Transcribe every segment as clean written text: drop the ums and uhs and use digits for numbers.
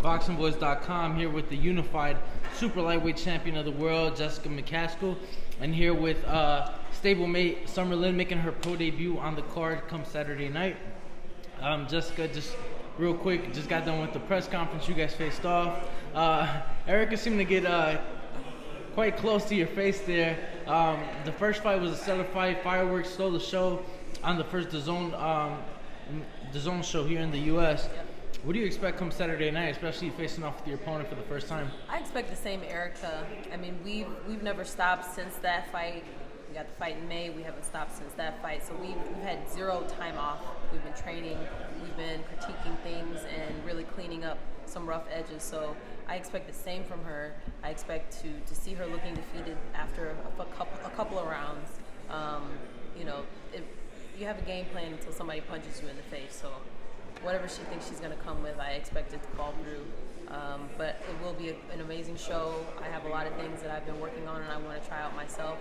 ThaBoxingvoice.com, here with the unified super lightweight champion of the world, Jessica Mccaskill, and here with stablemate Lynn making her pro debut on the card come Saturday night. Jessica, just real quick, just got done with the press conference. You guys faced off. Erica seemed to get quite close to your face there. The first fight was a stellar fight. Fireworks stole the show on the first Dazn show here in the U.S. What do you expect come Saturday night, especially facing off with your opponent for the first time? I expect the same, Erica. I mean, we've never stopped since that fight. We got the fight in May. We haven't stopped since that fight. So we've had zero time off. We've been training. We've been critiquing things and really cleaning up some rough edges. So I expect the same from her. I expect to see her looking defeated after a couple of rounds. You have a game plan until somebody punches you in the face. So whatever she thinks she's going to come with, I expect it to fall through. But it will be an amazing show. I have a lot of things that I've been working on and I want to try out myself.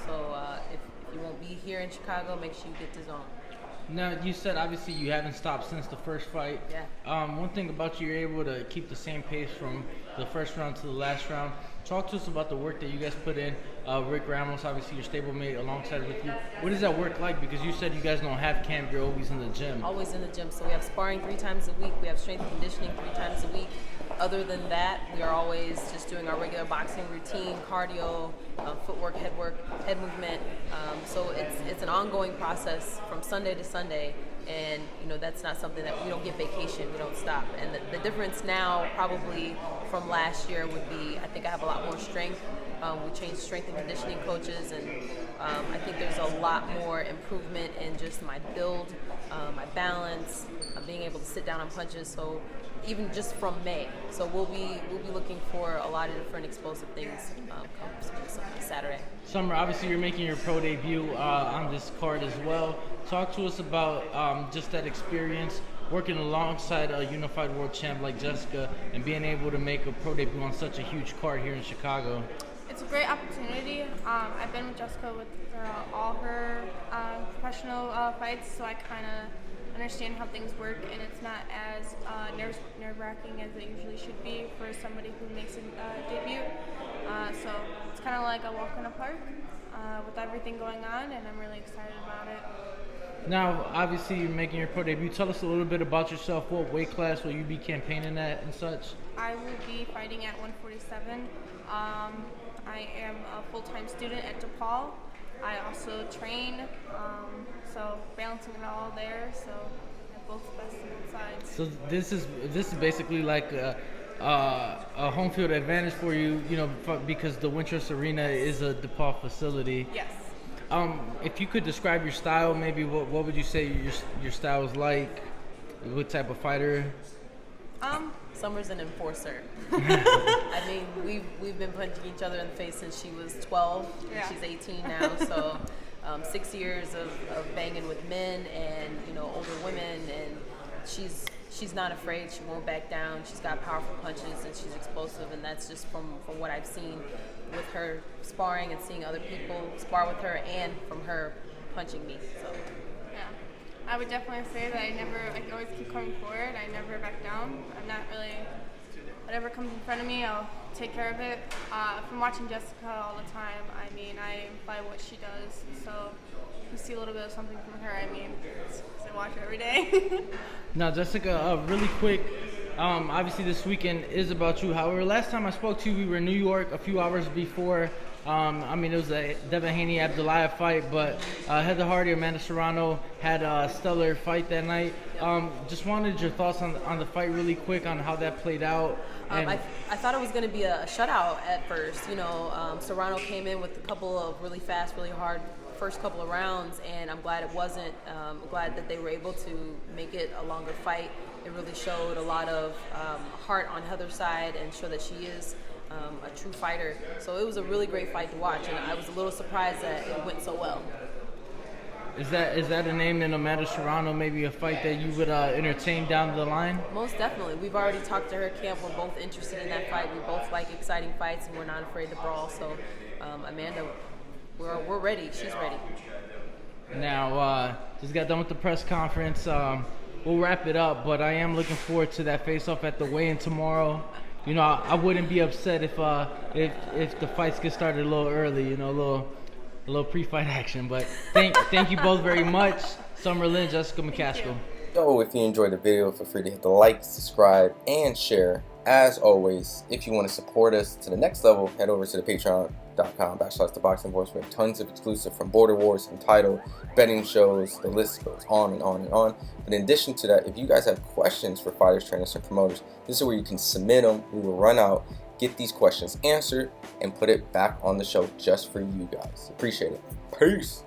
So if you won't be here in Chicago, make sure you get Dazn. Now, you said obviously you haven't stopped since the first fight. Yeah. One thing about you, you're able to keep the same pace from the first round to the last round. Talk to us about the work that you guys put in. Rick Ramos, obviously your stablemate alongside with you. What is that work like? Because you said you guys don't have camp, you're always in the gym. Always in the gym. So we have sparring 3 times a week. We have strength and conditioning 3 times a week. Other than that, we are always just doing our regular boxing routine, cardio, footwork, head movement. So it's an ongoing process from Sunday to Sunday. And that's not something that we don't get vacation, we don't stop. And the difference now probably from last year would be, I think I have a lot more strength. We changed strength and conditioning coaches, and I think there's a lot more improvement in just my build, my balance, being able to sit down on punches. So even just from May, so we'll be looking for a lot of different explosive things come Saturday. Summer, obviously you're making your pro debut on this card as well. Talk to us about just that experience working alongside a unified world champ like Jessica and being able to make a pro debut on such a huge card here in Chicago. It's a great opportunity. I've been with Jessica with all her professional fights, so I kind of understand how things work, and it's not as nerve-wracking as it usually should be for somebody who makes a debut. So it's kind of like a walk in the park with everything going on, and I'm really excited about it. Now, obviously, you're making your pro debut. Tell us a little bit about yourself. What weight class will you be campaigning at and such? I will be fighting at 147. I am a full-time student at DePaul. I also train, so balancing it all there. So I have both best and both sides. So this is basically like a home field advantage for you, because the Wintrust Arena is a DePaul facility. Yes. If you could describe your style, maybe what would you say your style is like? What type of fighter? Summer's an enforcer. I mean, we've been punching each other in the face since she was 12. Yeah. She's 18 now, so 6 years of banging with men and older women, and she's not afraid. She won't back down. She's got powerful punches and she's explosive, and that's just from what I've seen with her sparring and seeing other people spar with her, and from her punching me. So yeah, I would definitely say that I always keep coming forward. I never back down. I'm not really, whatever comes in front of me, I'll take care of it. From watching Jessica all the time, I mean, I imply what she does. So you see a little bit of something from her. I mean, I watch her every day. Now, Jessica, really quick, obviously this weekend is about you. However, last time I spoke to you, we were in New York a few hours before. It was a Devin Haney-Abdullah fight, but Heather Hardy, Amanda Serrano had a stellar fight that night. Just wanted your thoughts on the fight really quick, on how that played out. I thought it was going to be a shutout at first. Serrano came in with a couple of really fast, really hard first couple of rounds, and I'm glad it wasn't. I'm glad that they were able to make it a longer fight. It really showed a lot of heart on Heather's side and show that she is a true fighter. So it was a really great fight to watch, and I was a little surprised that it went so well. Is that a name in Amanda Serrano, maybe a fight that you would entertain down the line? Most definitely. We've already talked to her camp. We're both interested in that fight. We both like exciting fights, and we're not afraid to brawl. So Amanda, we're ready. She's ready. Now, just got done with the press conference. we'll wrap it up. But I am looking forward to that face-off at the weigh-in tomorrow. You know, I wouldn't be upset if the fights get started a little early. You know, a little pre-fight action. But thank you both very much, Summer Lynn, Jessica McCaskill. So if you enjoyed the video, feel free to hit the like, subscribe, and share. As always, if you want to support us to the next level, head over to the patreon.com/ThaBoxingVoice. We have tons of exclusive from Border Wars, from title, betting shows, the list goes on and on and on. But in addition to that, if you guys have questions for fighters, trainers, and promoters, this is where you can submit them. We will run out, get these questions answered, and put it back on the show just for you guys. Appreciate it. Peace.